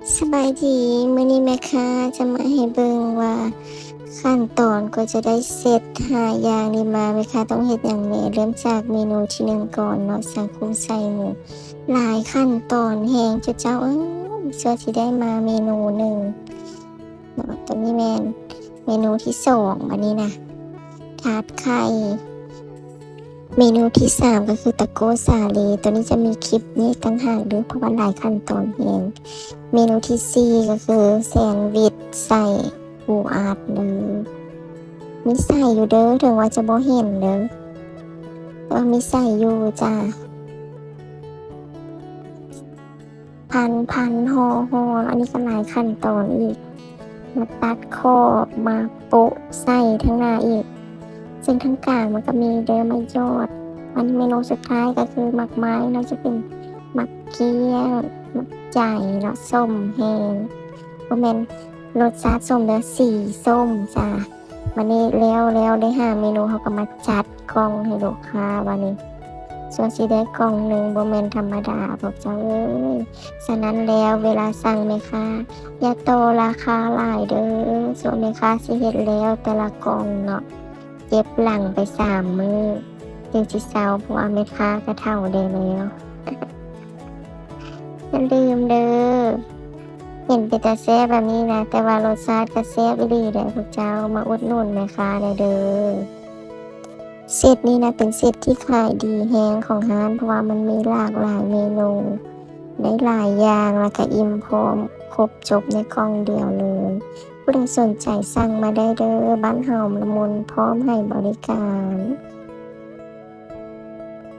สบายดีมื้อนี้แม่ค้าจะมาให้เบิ่งว่าขั้นตอนกว่าจะได้เซต5อย่างนี้มาแม่ค้าต้องเฮ็ดหยังแหน่เริ่มจากเมนูที่1ก่อนเนาะใส่กุ้งใส่หมูหลายขั้นตอนแฮงจนเจ้าสั่วสิได้มาเมนูหนึ่งเนาะตัวนี้แม่นเมนูที่2บัดนี้นะทาร์ตไข่เมนูที่3ก็คือตะโกสาลีตัวนี้จะมีคลิปนี้ต่างหากเด้อเพราะว่าหลายขั้นตอนแฮง เมนูที่4ก็คือแซนด์วิชใส่ปูอัดเด้อมีใส่อยู่เด้อถึงว่าจะบ่เห็นเด้อแต่ว่ามีใส่อยู่จ้ะพันห่ออันนี้ก็หลายขั้นตอนอีกมาตัดขอบมาโปะใส่ทั้งหน้าอีกซึ่งทั้งกลางมันก็มีเด้อมายอดอันเมนูสุดท้ายก็คือหมักไม้เนาะจะเป็นหมักเกี้ยวหมักใจเนาะส้มแห้งบ่แม่น รสชาติส้มแล้วสีส้มจ้าวันนี้แล้วได้5เมนูเขาก็มาจัดกล่องให้ลูกค้าวันนี้ส่วนสิได้กล่องหนึ่งบ่แม่นธรรมดาพวกเจ้าเอ้ยฉะนั้นแล้วเวลาสั่งแม่ค้าอย่าต่อราคาหลายเด้อส่วนแม่ค้าสิเฮ็ดแล้วแต่ละกล่องเนาะเก็บหลังไป3มื้อจึงสิเซาเพราะว่าแม่ค้าก็เฒ่าได้แล้วอย่าลืมเด้อ เห็นเป็นตาแซ่บแบบนี้นะแต่ว่ารสชาติก็แซ่บอีหลีเด้อพวกเจ้ามาอุดหนุนแม่ค้าได้เด้อเซตนี้นะเป็นเซตที่ขายดีแฮงของร้านเพราะว่ามันมีหลากหลายเมนูได้หลายอย่างแล้วก็อิ่มพร้อมครบจบในกล่องเดียวเลยผู้ใดสนใจสั่งมาได้เด้อบ้านเฮาละมุนพร้อมให้บริการ